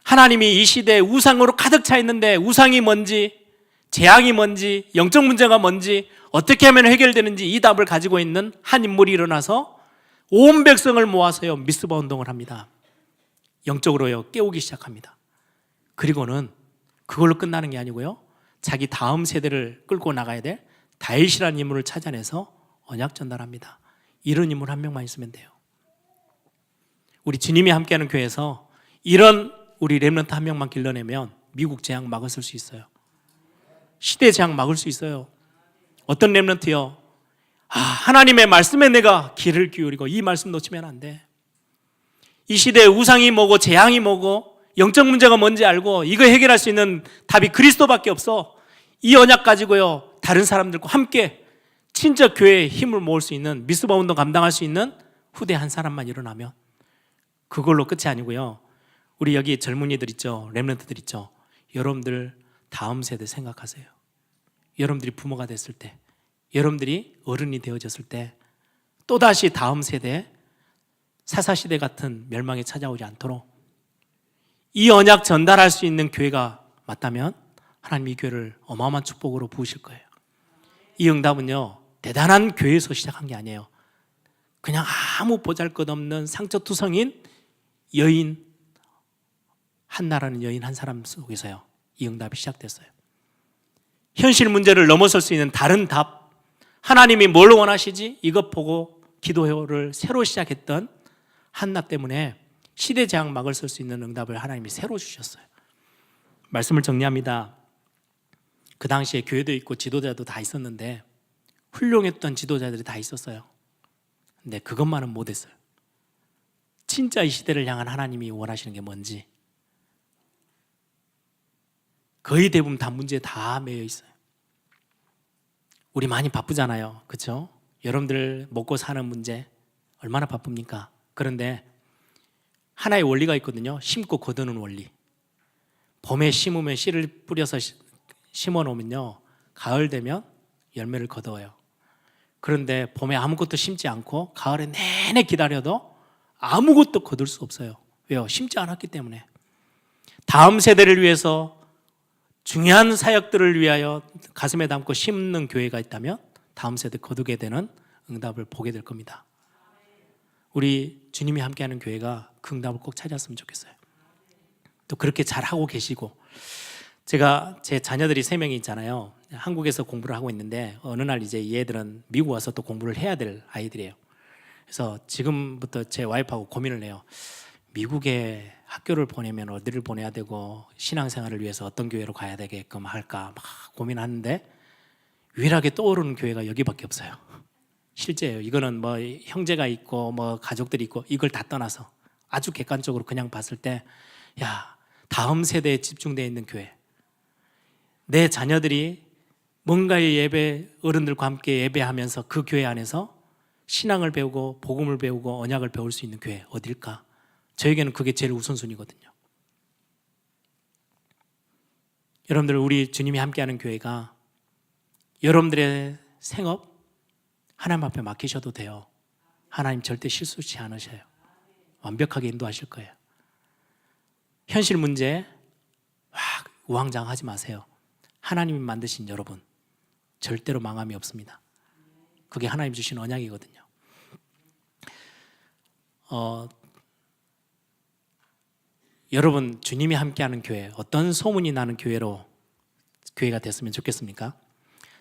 하나님이 이 시대에 우상으로 가득 차 있는데 우상이 뭔지, 재앙이 뭔지, 영적 문제가 뭔지, 어떻게 하면 해결되는지 이 답을 가지고 있는 한 인물이 일어나서 온 백성을 모아서요 미스바 운동을 합니다. 영적으로요 깨우기 시작합니다. 그리고는 그걸로 끝나는 게 아니고요, 자기 다음 세대를 끌고 나가야 될 다윗이라는 인물을 찾아내서 언약 전달합니다. 이런 인물 한 명만 있으면 돼요. 우리 주님이 함께하는 교회에서 이런 우리 렘넌트 한 명만 길러내면 미국 재앙 막았을 수 있어요. 시대 재앙 막을 수 있어요. 어떤 렘넌트요? 하나님의 말씀에 내가 귀를 기울이고 이 말씀 놓치면 안 돼. 이 시대에 우상이 뭐고 재앙이 뭐고 영적 문제가 뭔지 알고 이거 해결할 수 있는 답이 그리스도밖에 없어. 이 언약 가지고요 다른 사람들과 함께 진짜 교회에 힘을 모을 수 있는, 미스바 운동 감당할 수 있는 후대 한 사람만 일어나면 그걸로 끝이 아니고요, 우리 여기 젊은이들 있죠, 렘넌트들 있죠, 여러분들 다음 세대 생각하세요. 여러분들이 부모가 됐을 때, 여러분들이 어른이 되어졌을 때 또다시 다음 세대 사사시대 같은 멸망이 찾아오지 않도록 이 언약 전달할 수 있는 교회가 맞다면 하나님 이 교회를 어마어마한 축복으로 부으실 거예요. 이 응답은요 대단한 교회에서 시작한 게 아니에요. 그냥 아무 보잘것없는 상처투성인 여인, 한나라는 여인 한 사람 속에서요 이 응답이 시작됐어요. 현실 문제를 넘어설 수 있는 다른 답, 하나님이 뭘 원하시지? 이것 보고 기도를 새로 시작했던 한나 때문에 시대 재앙 막을 쓸 수 있는 응답을 하나님이 새로 주셨어요. 말씀을 정리합니다. 그 당시에 교회도 있고 지도자도 다 있었는데 훌륭했던 지도자들이 다 있었어요. 근데 그것만은 못했어요. 진짜 이 시대를 향한 하나님이 원하시는 게 뭔지 거의 대부분 다 문제에 다 매여 있어요. 우리 많이 바쁘잖아요, 그렇죠? 여러분들 먹고 사는 문제 얼마나 바쁩니까? 그런데 하나의 원리가 있거든요. 심고 거두는 원리. 봄에 심으면 씨를 뿌려서 심어 놓으면요 가을 되면 열매를 거둬요. 그런데 봄에 아무것도 심지 않고 가을에 내내 기다려도 아무것도 거둘 수 없어요. 왜요? 심지 않았기 때문에. 다음 세대를 위해서 중요한 사역들을 위하여 가슴에 담고 심는 교회가 있다면 다음 세대 거두게 되는 응답을 보게 될 겁니다. 우리 주님이 함께하는 교회가 그 응답을 꼭 찾았으면 좋겠어요. 또 그렇게 잘하고 계시고, 제가 제 자녀들이 3명이 있잖아요. 한국에서 공부를 하고 있는데 어느 날 이제 얘들은 미국 와서 또 공부를 해야 될 아이들이에요. 그래서 지금부터 제 와이프하고 고민을 해요. 미국에 학교를 보내면 어디를 보내야 되고 신앙생활을 위해서 어떤 교회로 가야 되게끔 할까 막 고민하는데 유일하게 떠오르는 교회가 여기밖에 없어요. 실제예요. 이거는 뭐 형제가 있고 뭐 가족들이 있고 이걸 다 떠나서 아주 객관적으로 그냥 봤을 때, 야, 다음 세대에 집중되어 있는 교회, 내 자녀들이 뭔가의 예배, 어른들과 함께 예배하면서 그 교회 안에서 신앙을 배우고 복음을 배우고 언약을 배울 수 있는 교회 어딜까? 저에게는 그게 제일 우선순위거든요. 여러분들, 우리 주님이 함께하는 교회가 여러분들의 생업 하나님 앞에 맡기셔도 돼요. 하나님 절대 실수치 않으셔요. 완벽하게 인도하실 거예요. 현실 문제 우왕좌왕하지 마세요. 하나님이 만드신 여러분 절대로 망함이 없습니다. 그게 하나님 주신 언약이거든요. 여러분, 주님이 함께하는 교회, 어떤 소문이 나는 교회가 됐으면 좋겠습니까?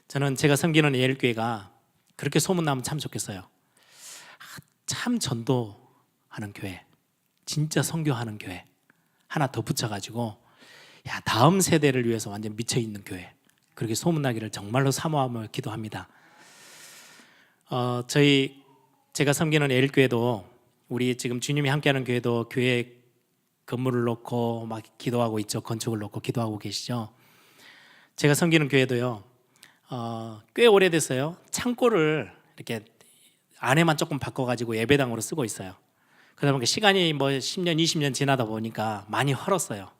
저는 제가 섬기는 예일교회가 그렇게 소문나면 참 좋겠어요. 참 전도하는 교회, 진짜 선교하는 교회 하나 더 붙여가지고 다음 세대를 위해서 완전 미쳐있는 교회, 그렇게 소문나기를 정말로 사모하며 기도합니다. 제가 섬기는 예일교회도, 우리 지금 주님이 함께하는 교회도 교회 건물을 놓고 막 기도하고 있죠. 건축을 놓고 기도하고 계시죠. 제가 섬기는 교회도요, 꽤 오래됐어요. 창고를 이렇게 안에만 조금 바꿔가지고 예배당으로 쓰고 있어요. 그러다 보니까 시간이 10년, 20년 지나다 보니까 많이 헐었어요.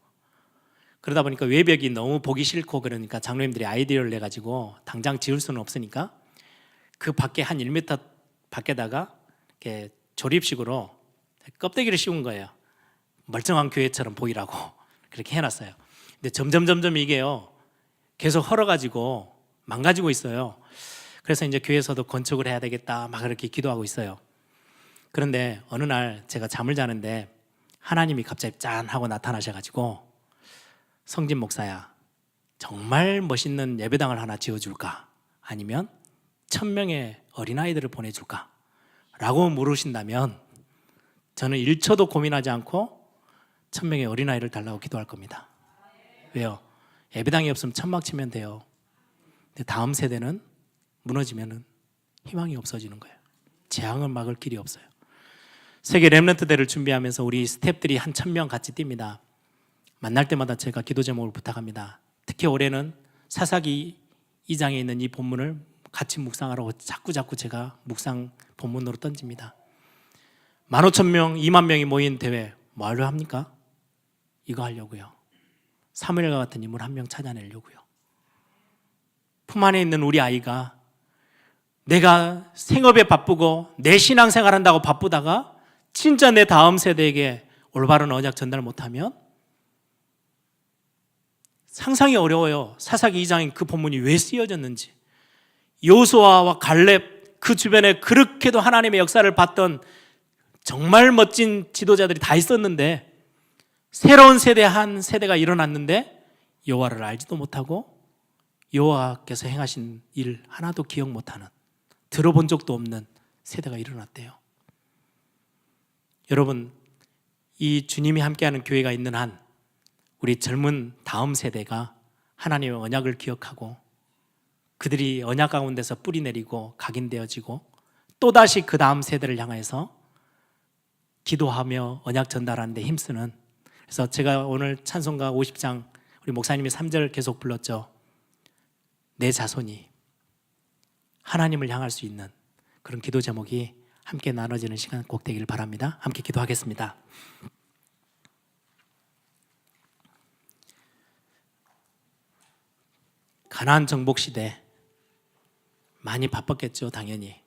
그러다 보니까 외벽이 너무 보기 싫고, 그러니까 장로님들이 아이디어를 내가지고 당장 지을 수는 없으니까 그 밖에 한 1m 밖에다가 이렇게 조립식으로 껍데기를 씌운 거예요. 멀쩡한 교회처럼 보이라고 그렇게 해놨어요. 근데 점점 이게요 계속 헐어가지고 망가지고 있어요. 그래서 이제 교회에서도 건축을 해야 되겠다 막 그렇게 기도하고 있어요. 그런데 어느 날 제가 잠을 자는데 하나님이 갑자기 짠 하고 나타나셔가지고, 성진 목사야, 정말 멋있는 예배당을 하나 지어줄까? 아니면 1000명의 어린아이들을 보내줄까? 라고 물으신다면 저는 1초도 고민하지 않고 1000명의 어린아이를 달라고 기도할 겁니다. 왜요? 예배당이 없으면 천막 치면 돼요. 근데 다음 세대는 무너지면 희망이 없어지는 거예요. 재앙을 막을 길이 없어요. 세계 렘넌트 대를 준비하면서 우리 스태프들이 한 1000명 같이 뜁니다. 만날 때마다 제가 기도 제목을 부탁합니다. 특히 올해는 사사기 2장에 있는 이 본문을 같이 묵상하라고 자꾸 제가 묵상 본문으로 던집니다. 15,000명, 2만 명이 모인 대회 뭐하려 합니까? 이거 하려고요. 사무엘과 같은 인물 한 명 찾아내려고요. 품 안에 있는 우리 아이가, 내가 생업에 바쁘고 내 신앙생활 한다고 바쁘다가 진짜 내 다음 세대에게 올바른 언약 전달 못하면 상상이 어려워요. 사사기 2장인 그 본문이 왜 쓰여졌는지. 여호수아와 갈렙, 그 주변에 그렇게도 하나님의 역사를 봤던 정말 멋진 지도자들이 다 있었는데, 새로운 한 세대가 일어났는데 여호와를 알지도 못하고 여호와께서 행하신 일 하나도 기억 못하는, 들어본 적도 없는 세대가 일어났대요. 여러분, 이 주님이 함께하는 교회가 있는 한 우리 젊은 다음 세대가 하나님의 언약을 기억하고 그들이 언약 가운데서 뿌리 내리고 각인되어지고 또다시 그 다음 세대를 향해서 기도하며 언약 전달하는 데 힘쓰는, 그래서 제가 오늘 찬송가 50장 우리 목사님이 3절 계속 불렀죠. 내 자손이 하나님을 향할 수 있는 그런 기도 제목이 함께 나눠지는 시간 꼭 되길 바랍니다. 함께 기도하겠습니다. 가나안 정복 시대 많이 바빴겠죠. 당연히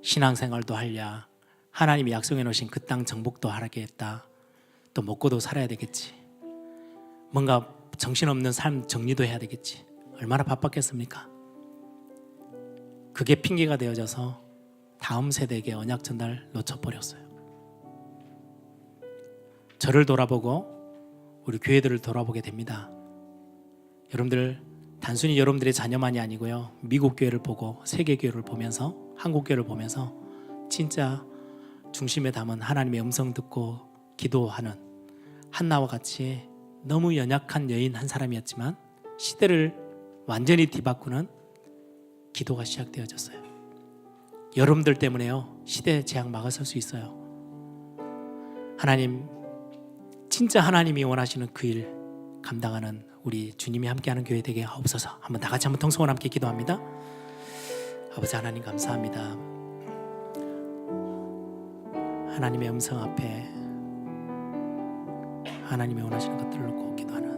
신앙생활도 하랴, 하나님이 약속해 놓으신 그 땅 정복도 하겠다, 또 먹고도 살아야 되겠지, 뭔가 정신없는 삶 정리도 해야 되겠지. 얼마나 바빴겠습니까? 그게 핑계가 되어져서 다음 세대에게 언약 전달 놓쳐버렸어요. 저를 돌아보고 우리 교회들을 돌아보게 됩니다. 여러분들, 단순히 여러분들의 자녀만이 아니고요, 미국 교회를 보고 세계 교회를 보면서 한국 교회를 보면서 진짜 중심에 담은 하나님의 음성 듣고 기도하는 한나와 같이 너무 연약한 여인 한 사람이었지만 시대를 완전히 뒤바꾸는 기도가 시작되어졌어요. 여러분들 때문에요, 시대 재앙 막아설 수 있어요. 하나님, 진짜 하나님이 원하시는 그 일 감당하는 우리 주님이 함께하는 교회 되게 하옵소서. 한번 다 같이 한번 통성으로 함께 기도합니다. 아버지 하나님, 감사합니다. 하나님의 음성 앞에 하나님이 원하시는 것들을 놓고 기도하는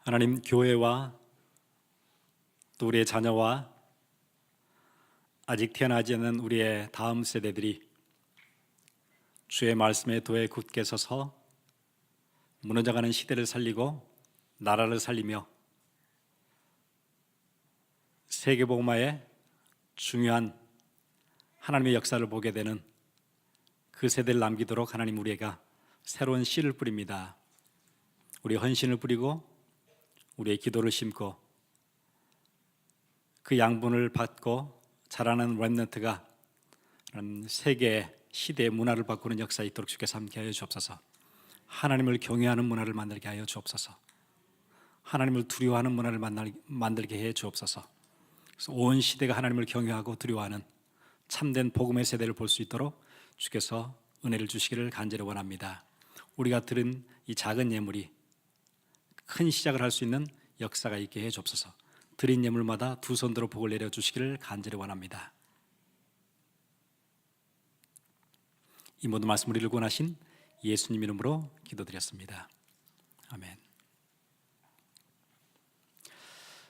하나님, 교회와 또 우리의 자녀와 아직 태어나지 않은 우리의 다음 세대들이 주의 말씀의 도에 굳게 서서 무너져가는 시대를 살리고 나라를 살리며 세계복음화의 중요한 하나님의 역사를 보게 되는 그 세대를 남기도록 하나님, 우리가 새로운 씨를 뿌립니다. 우리 헌신을 뿌리고 우리의 기도를 심고 그 양분을 받고 자라는 렘넌트가 세계 시대의 문화를 바꾸는 역사에 있도록 주께서 함께 하여 주옵소서. 하나님을 경외하는 문화를 만들게 하여 주옵소서. 하나님을 두려워하는 문화를 만들게 해 주옵소서. 그래서 온 시대가 하나님을 경외하고 두려워하는 참된 복음의 세대를 볼 수 있도록 주께서 은혜를 주시기를 간절히 원합니다. 우리가 들은 이 작은 예물이 큰 시작을 할 수 있는 역사가 있게 해 주옵소서. 드린 예물마다 두 손 들어 복을 내려 주시기를 간절히 원합니다. 이 모든 말씀 우리를 구원하신 예수님 이름으로 기도드렸습니다. 아멘.